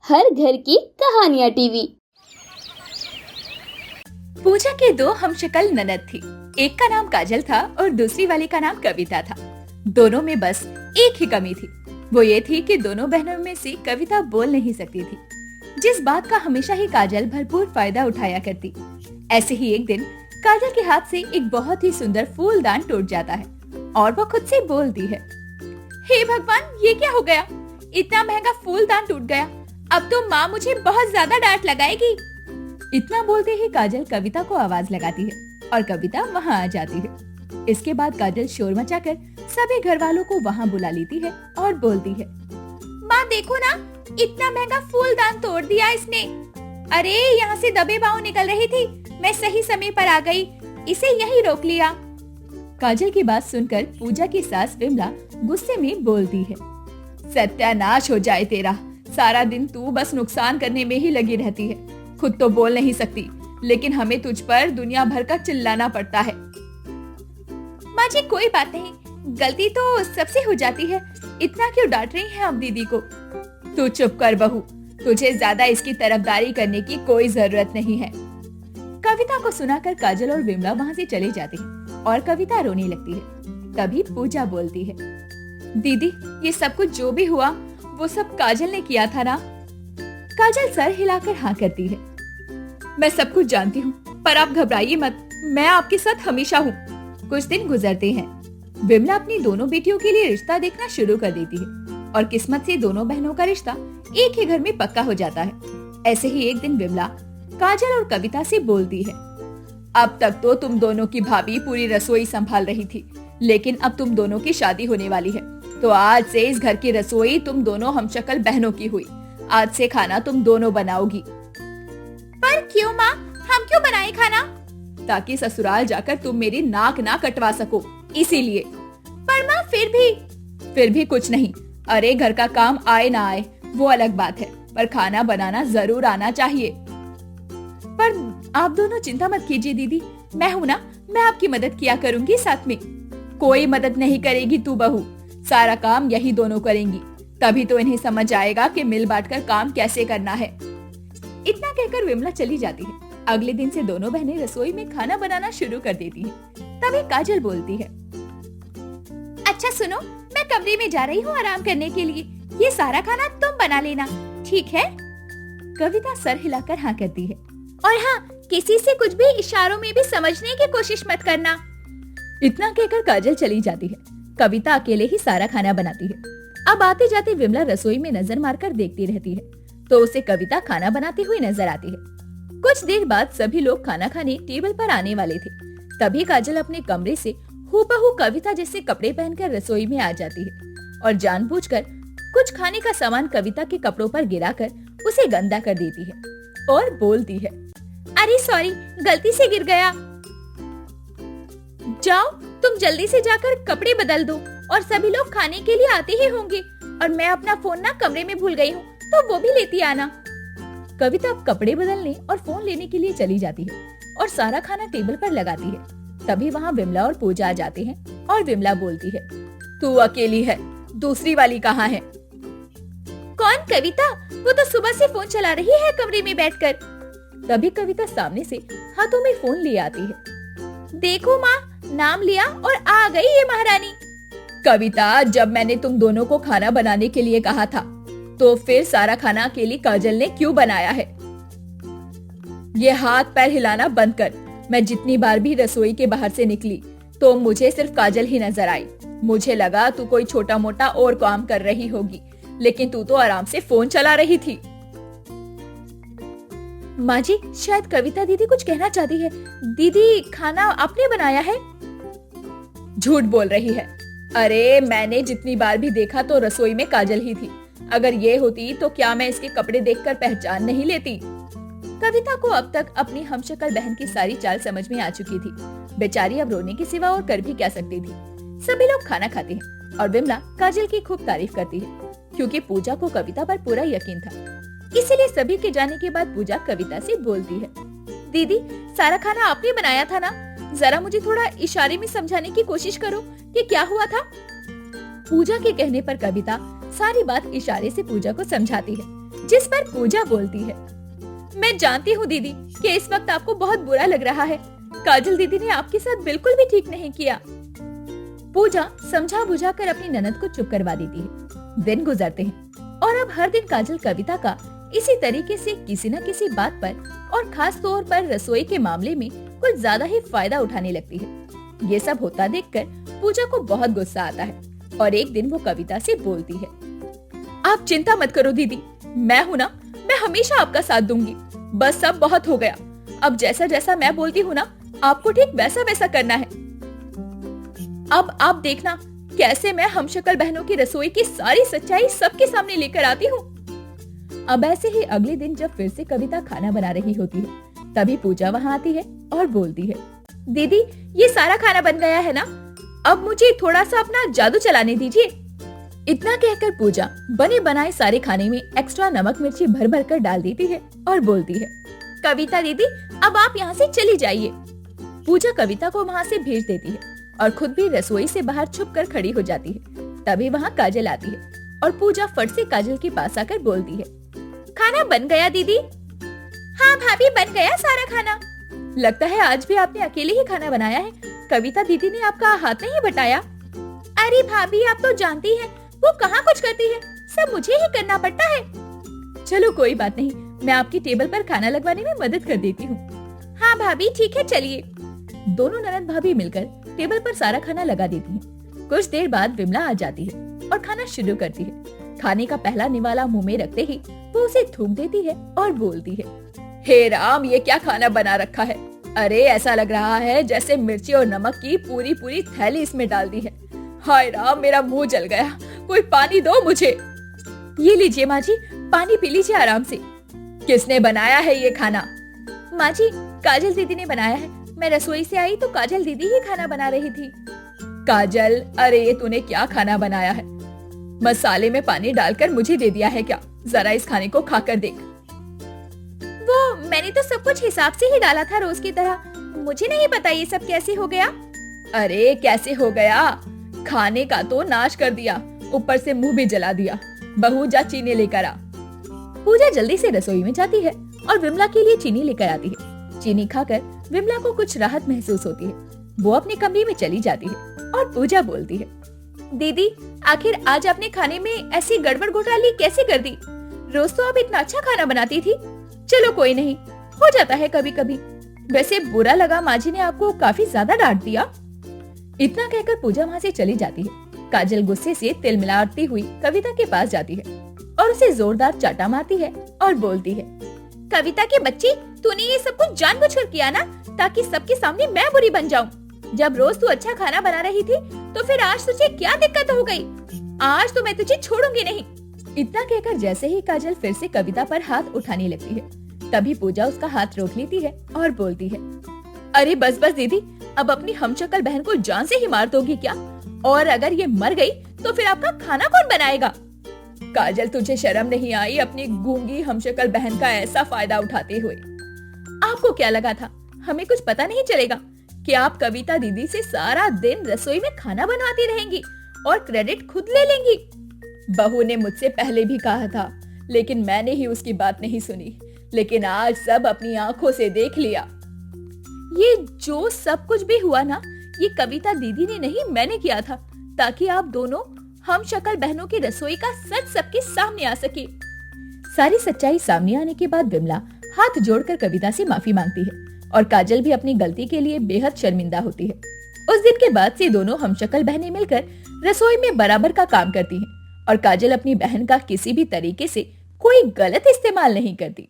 हर घर की कहानियाँ टीवी। पूजा के दो हमशक्ल ननद थी। एक का नाम काजल था और दूसरी वाली का नाम कविता था। दोनों में बस एक ही कमी थी, वो ये थी कि दोनों बहनों में से कविता बोल नहीं सकती थी, जिस बात का हमेशा ही काजल भरपूर फायदा उठाया करती। ऐसे ही एक दिन काजल के हाथ से एक बहुत ही सुंदर फूलदान टूट जाता है और वो खुद से बोलती है, हे भगवान, ये क्या हो गया? इतना महंगा फूलदान टूट गया। अब तो माँ मुझे बहुत ज्यादा डांट लगाएगी। इतना बोलते ही काजल कविता को आवाज लगाती है और कविता वहाँ आ जाती है। इसके बाद काजल शोर मचाकर सभी घर वालों को वहाँ बुला लेती है और बोलती है, माँ देखो ना, इतना महंगा फूलदान तोड़ दिया इसने। अरे यहाँ से दबे पाँव निकल रही थी, मैं सही समय पर आ गई, इसे यहीं रोक लिया। काजल की बात सुनकर पूजा की सास विमला गुस्से में बोलती है, सत्यानाश हो जाए तेरा, सारा दिन तू बस नुकसान करने में ही लगी रहती है। खुद तो बोल नहीं सकती, लेकिन हमें तुझ पर दुनिया भर का चिल्लाना पड़ता है। माँ जी कोई बात नहीं, गलती तो सबसे हो जाती है, इतना क्यों डांट रही हैं आप दीदी को? तू चुप कर बहू, तुझे ज्यादा इसकी तरफदारी करने की कोई जरूरत नहीं है। कविता को सुनाकर काजल और विमला वहाँ से चले जाते हैं और कविता रोने लगती है। तभी पूजा बोलती है, दीदी ये सब कुछ जो भी हुआ वो सब काजल ने किया था ना? काजल सर हिलाकर हाँ करती है, मैं सब कुछ जानती हूँ, पर आप घबराइए मत, मैं आपके साथ हमेशा हूँ। कुछ दिन गुजरते हैं। विमला अपनी दोनों बेटियों के लिए रिश्ता देखना शुरू कर देती है और किस्मत से दोनों बहनों का रिश्ता एक ही घर में पक्का हो जाता है। ऐसे ही एक दिन विमला काजल और कविता से बोलती है, अब तक तो तुम दोनों की भाभी पूरी रसोई संभाल रही थी, लेकिन अब तुम दोनों की शादी होने वाली है, तो आज से इस घर की रसोई तुम दोनों हमशक्ल बहनों की हुई। आज से खाना तुम दोनों बनाओगी। पर क्यों माँ, हम क्यों बनाए खाना? ताकि ससुराल जाकर तुम मेरी नाक ना कटवा सको, इसीलिए। पर माँ फिर भी कुछ नहीं। अरे घर का काम आए ना आए वो अलग बात है, पर खाना बनाना जरूर आना चाहिए। पर आप दोनों चिंता मत कीजिए दीदी, मैं हूँ ना, मैं आपकी मदद किया करूँगी साथ में। कोई मदद नहीं करेगी तू बहू, सारा काम यही दोनों करेंगी, तभी तो इन्हें समझ आएगा कि मिल बांटकर काम कैसे करना है। इतना कहकर विमला चली जाती है। अगले दिन से दोनों बहनें रसोई में खाना बनाना शुरू कर देती हैं। तभी काजल बोलती है, अच्छा सुनो, मैं कमरे में जा रही हूँ आराम करने के लिए, ये सारा खाना तुम बना लेना, ठीक है? कविता सर हिलाकर हाँ करती है, और हाँ, किसी से कुछ भी इशारों में भी समझने की कोशिश मत करना। इतना कहकर काजल चली जाती है। कविता अकेले ही सारा खाना बनाती है। अब आते जाते विमला रसोई में नजर मारकर देखती रहती है, तो उसे कविता खाना बनाती हुई नजर आती है। कुछ देर बाद सभी लोग खाना खाने टेबल पर आने वाले थे। तभी काजल अपने कमरे से हूबहू कविता जैसे कपड़े पहनकर रसोई में आ जाती है और जानबूझकर कुछ खाने का सामान कविता के कपड़ों पर गिराकर उसे गंदा कर देती है और बोलती है, अरे सॉरी, गलती से गिर गया। जाओ तुम जल्दी से जाकर कपड़े बदल दो, और सभी लोग खाने के लिए आते ही होंगे, और मैं अपना फोन ना कमरे में भूल गई हूँ, तो वो भी लेती आना। कविता अब कपड़े बदलने और फोन लेने के लिए चली जाती है और सारा खाना टेबल पर लगाती है। तभी वहाँ विमला और पूजा आ जाते हैं और विमला बोलती है, तू अकेली है, दूसरी वाली कहाँ है? कौन? कविता, वो तो सुबह से फोन चला रही है कमरे में बैठकर। तभी कविता सामने से हाथों में फोन ले आती है। देखो माँ, नाम लिया और आ गई ये महारानी। कविता, जब मैंने तुम दोनों को खाना बनाने के लिए कहा था, तो फिर सारा खाना अकेली काजल ने क्यों बनाया है? ये हाथ पैर हिलाना बंद कर। मैं जितनी बार भी रसोई के बाहर से निकली, तो मुझे सिर्फ काजल ही नजर आई। मुझे लगा तू कोई छोटा मोटा और काम कर रही होगी, लेकिन तू तो आराम से फोन चला रही थी। माँ जी, शायद कविता दीदी कुछ कहना चाहती है। दीदी, खाना आपने बनाया है? झूठ बोल रही है। अरे मैंने जितनी बार भी देखा तो रसोई में काजल ही थी। अगर ये होती तो क्या मैं इसके कपड़े देखकर पहचान नहीं लेती? कविता को अब तक अपनी हमशक्ल बहन की सारी चाल समझ में आ चुकी थी। बेचारी अब रोने के सिवा और कर भी क्या सकती थी। सभी लोग खाना खाते हैं और विमला काजल की खूब तारीफ करती है, क्योंकि पूजा को कविता पर पूरा यकीन था। इसीलिए सभी के जाने के बाद पूजा कविता से बोलती है, दीदी सारा खाना आपने बनाया था ना? जरा मुझे थोड़ा इशारे में समझाने की कोशिश करो कि क्या हुआ था। पूजा के कहने पर कविता सारी बात इशारे से पूजा को समझाती है। जिस पर पूजा बोलती है, मैं जानती हूँ दीदी कि इस वक्त आपको बहुत बुरा लग रहा है। काजल दीदी ने आपके साथ बिल्कुल भी ठीक नहीं किया। पूजा समझा बुझा कर अपनी ननद को चुप करवा देती है। दिन गुजरते हैं और अब हर दिन काजल कविता का इसी तरीके से किसी न किसी बात पर और खास तौर पर रसोई के मामले में कुछ ज्यादा ही फायदा उठाने लगती है। ये सब होता देखकर पूजा को बहुत गुस्सा आता है और एक दिन वो कविता से बोलती है, आप चिंता मत करो दीदी, मैं हूँ ना, मैं हमेशा आपका साथ दूंगी। बस सब बहुत हो गया, अब जैसा जैसा मैं बोलती हूँ ना, आपको ठीक वैसा वैसा करना है। अब आप देखना कैसे मैं हमशक्ल बहनों की रसोई की सारी सच्चाई सबके सामने लेकर आती हूँ। अब ऐसे ही अगले दिन जब फिर से कविता खाना बना रही होती है, तभी पूजा वहाँ आती है और बोलती है, दीदी ये सारा खाना बन गया है ना, अब मुझे थोड़ा सा अपना जादू चलाने दीजिए। इतना कहकर पूजा बने बनाए सारे खाने में एक्स्ट्रा नमक मिर्ची भर भर कर डाल देती है और बोलती है, कविता दीदी अब आप यहाँ से चली जाइए। पूजा कविता को वहाँ से भेज देती है और खुद भी रसोई से बाहर छुप कर खड़ी हो जाती है। तभी वहाँ काजल आती है और पूजा फट से काजल के पास आकर बोलती है, खाना बन गया दीदी? हाँ भाभी बन गया सारा खाना। लगता है आज भी आपने अकेले ही खाना बनाया है, कविता दीदी ने आपका हाथ नहीं बटाया। अरे भाभी आप तो जानती हैं वो कहाँ कुछ करती है, सब मुझे ही करना पड़ता है। चलो कोई बात नहीं, मैं आपकी टेबल पर खाना लगवाने में मदद कर देती हूँ। हाँ भाभी ठीक है चलिए। दोनों ननद भाभी मिलकर टेबल पर सारा खाना लगा देती हैं। कुछ देर बाद विमला आ जाती है और खाना शुरू करती है। खाने का पहला निवाला मुंह में रखते ही वो उसे थूक देती है और बोलती है, हे राम ये क्या खाना बना रखा है, अरे ऐसा लग रहा है जैसे मिर्ची और नमक की पूरी पूरी थैली इसमें डाल दी है। हाय राम मेरा मुंह जल गया, कोई पानी दो मुझे। ये लीजिए माँ जी, पानी पी लीजिए आराम से। किसने बनाया है ये खाना? माँ जी काजल दीदी ने बनाया है, मैं रसोई से आई तो काजल दीदी ही खाना बना रही थी। काजल अरे ये तूने क्या खाना बनाया है, मसाले में पानी डालकर मुझे दे दिया है क्या? जरा इस खाने को खाकर देख। वो मैंने तो सब कुछ हिसाब से ही डाला था रोज की तरह, मुझे नहीं पता ये सब कैसे हो गया। अरे कैसे हो गया, खाने का तो नाश कर दिया, ऊपर से मुंह भी जला दिया। बहू जा चीनी लेकर आ। पूजा जल्दी से रसोई में जाती है और विमला के लिए चीनी लेकर आती है। चीनी खाकर विमला को कुछ राहत महसूस होती है। वो अपने कमरे में चली जाती है और पूजा बोलती है, दीदी आखिर आज आपने खाने में ऐसी गड़बड़ घोटाली कैसे कर दी? रोज तो आप इतना अच्छा खाना बनाती थी। चलो कोई नहीं, हो जाता है कभी कभी। वैसे बुरा लगा माँ जी ने आपको काफी ज्यादा डांट दिया। इतना कहकर पूजा वहाँ से चली जाती है। काजल गुस्से से तिल मिलाती हुई कविता के पास जाती है और उसे जोरदार चाटा मारती है और बोलती है, कविता के बच्ची तूने ये सब कुछ जानबूझकर किया ना, ताकि सबके सामने मैं बुरी बन जाऊं। जब रोज तू अच्छा खाना बना रही थी तो फिर आज तुझे क्या दिक्कत हो गई? आज तो मैं तुझे छोड़ूंगी नहीं। इतना कहकर जैसे ही काजल फिर से कविता पर हाथ उठाने लगती है, तभी पूजा उसका हाथ रोक लेती है और बोलती है, अरे बस बस दीदी, अब अपनी हमशक्ल बहन को जान से ही मार दोगी क्या? और अगर ये मर गई तो फिर आपका खाना कौन बनाएगा? काजल तुझे शर्म नहीं आई अपनी गूंगी हमशक्ल बहन का ऐसा फायदा उठाते हुए? आपको क्या लगा था हमें कुछ पता नहीं चलेगा कि आप कविता दीदी से सारा दिन रसोई में खाना बनवाती रहेंगी और क्रेडिट खुद ले लेंगी? बहू ने मुझसे पहले भी कहा था, लेकिन मैंने ही उसकी बात नहीं सुनी। लेकिन आज सब अपनी आंखों से देख लिया। ये जो सब कुछ भी हुआ ना, ये कविता दीदी ने नहीं मैंने किया था, ताकि आप दोनों हमशक्ल बहनों की रसोई का सच सबके सामने आ सके। सारी सच्चाई सामने आने के बाद विमला हाथ जोड़कर कविता से माफी मांगती है और काजल भी अपनी गलती के लिए बेहद शर्मिंदा होती है। उस दिन के बाद से दोनों हमशक्ल बहनें मिलकर रसोई में बराबर का काम करती हैं और काजल अपनी बहन का किसी भी तरीके से कोई गलत इस्तेमाल नहीं करती।